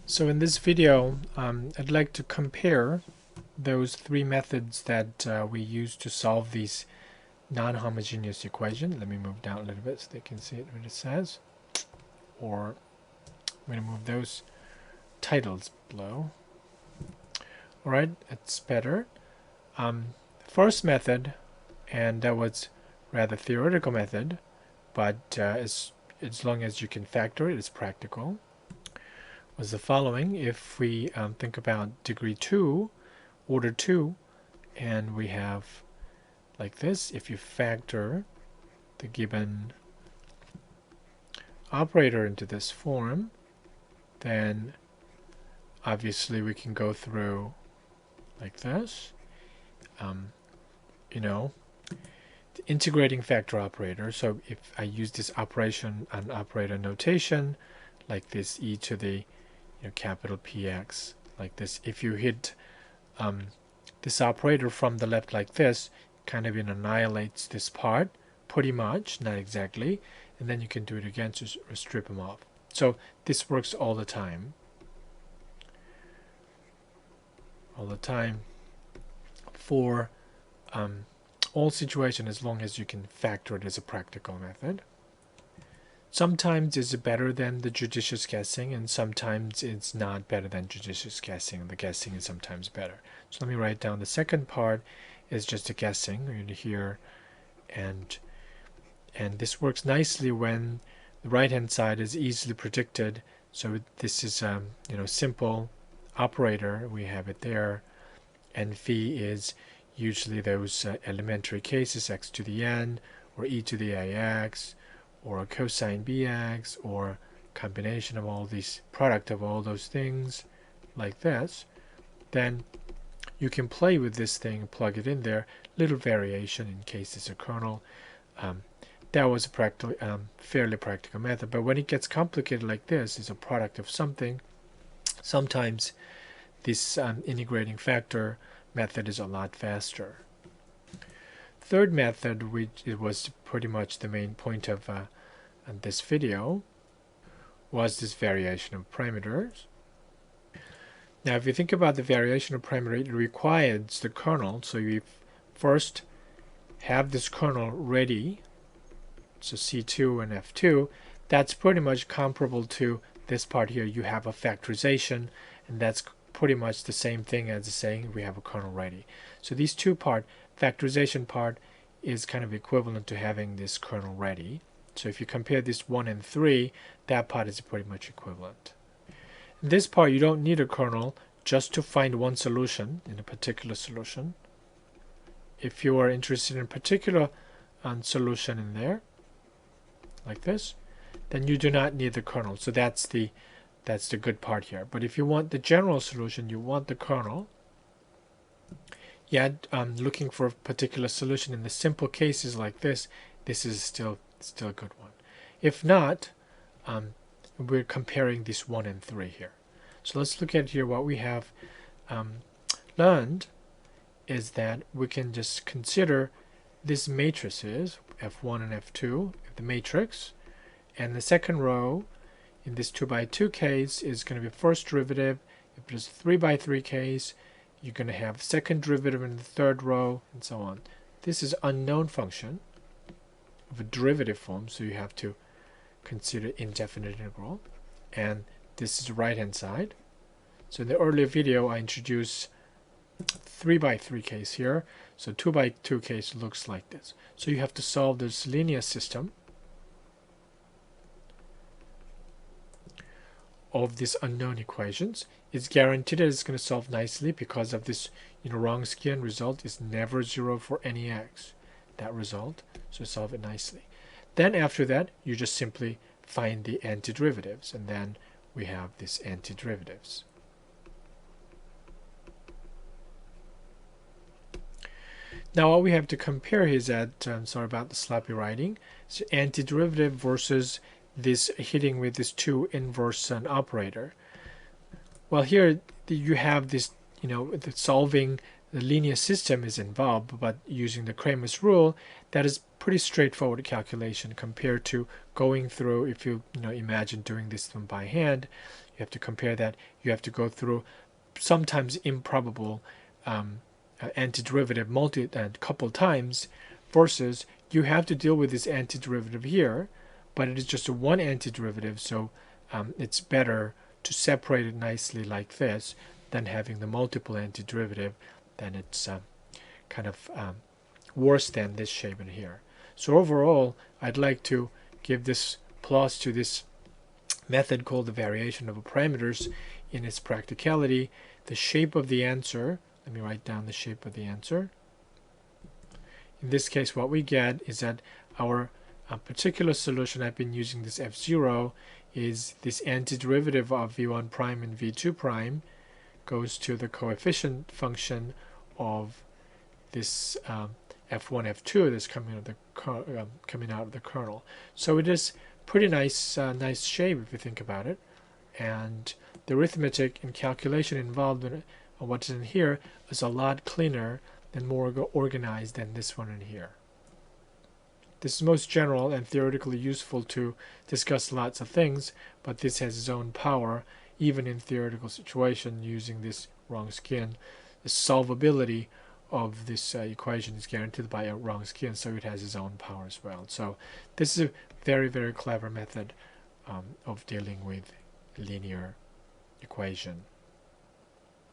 So in this video, I'd like to compare those three methods that we use to solve these non-homogeneous equation. Let me move down a little bit so they can see it what it says. Or I'm going to move those titles below. Alright, it's better. First method, and that was rather theoretical method, but as long as you can factor it, it's practical, was the following. If we think about degree 2, order 2, and we have like this, if you factor the given operator into this form, then obviously we can go through like this. The integrating factor operator. So if I use this operation and operator notation, like this e to the capital PX, like this, if you hit this operator from the left like this, kind of annihilates this part, pretty much, not exactly, and then you can do it again to strip them off. So this works all the time. For all situations, as long as you can factor it as a practical method. Sometimes it's better than the judicious guessing, and sometimes it's not better than judicious guessing. The guessing is sometimes better. So let me write down the second part is just a guessing right here, and this works nicely when the right hand side is easily predicted. So this is simple operator, we have it there, and phi is usually those elementary cases, x to the n, or e to the ax, or cosine bx, or combination of all these, product of all those things, like this. Then you can play with this thing, plug it in there, little variation in case it's a kernel. That was a fairly practical method, but when it gets complicated like this, it's a product of something. Sometimes this integrating factor method is a lot faster. Third method, which it was pretty much the main point of this video, was this variation of parameters. Now if you think about the variation of parameter, it requires the kernel, so you first have this kernel ready, so C2 and F2. That's pretty much comparable to this part here. You have a factorization, and that's pretty much the same thing as saying we have a kernel ready. So these two part, factorization part, is kind of equivalent to having this kernel ready. So if you compare this 1 and 3, that part is pretty much equivalent. In this part, you don't need a kernel just to find one solution in a particular solution. If you are interested in a particular solution in there, like this, then you do not need the kernel. So that's the good part here. But if you want the general solution, you want the kernel. Yeah, looking for a particular solution in the simple cases like this, this is still a good one. If not, we're comparing this 1 and 3 here. So let's look at here what we have learned is that we can just consider this matrices F1 and F2, the matrix, and the second row in this 2 by 2 case is going to be first derivative. If it's 3 by 3 case, you're going to have second derivative in the third row, and so on. This is unknown function of a derivative form, so you have to consider indefinite integral, and this is the right hand side. So in the earlier video I introduced 3 by 3 case here, so 2 by 2 case looks like this. So you have to solve this linear system of these unknown equations. It's guaranteed that it's going to solve nicely because of this Wronskian result is never 0 for any x, that result, so solve it nicely. Then after that you just simply find the antiderivatives, and then we have these antiderivatives. Now what we have to compare is that, sorry about the sloppy writing, so antiderivative versus this hitting with this 2 inverse operator. Well, here you have this, the solving the linear system is involved, but using the Cramer's rule, that is pretty straightforward calculation compared to going through, if you imagine doing this one by hand, you have to compare that. You have to go through sometimes improbable antiderivative a couple times, versus you have to deal with this antiderivative here, but it is just a one antiderivative, so it's better to separate it nicely like this than having the multiple antiderivative. Then it's kind of worse than this shape in here. So overall, I'd like to give this plus to this method called the variation of parameters in its practicality. The shape of the answer, let me write down the shape of the answer. In this case, what we get is that our particular solution, I've been using this f0, is this antiderivative of v1 prime and v2 prime goes to the coefficient function of this f1, f2 that's coming out of the kernel. So it is pretty nice, nice shape if you think about it. And the arithmetic and calculation involved in what's in here is a lot cleaner and more organized than this one in here. This is most general and theoretically useful to discuss lots of things, but this has its own power, even in theoretical situation using this Wronskian. The solvability of this equation is guaranteed by a Wronskian, so it has its own power as well. So this is a very, very clever method of dealing with linear equation.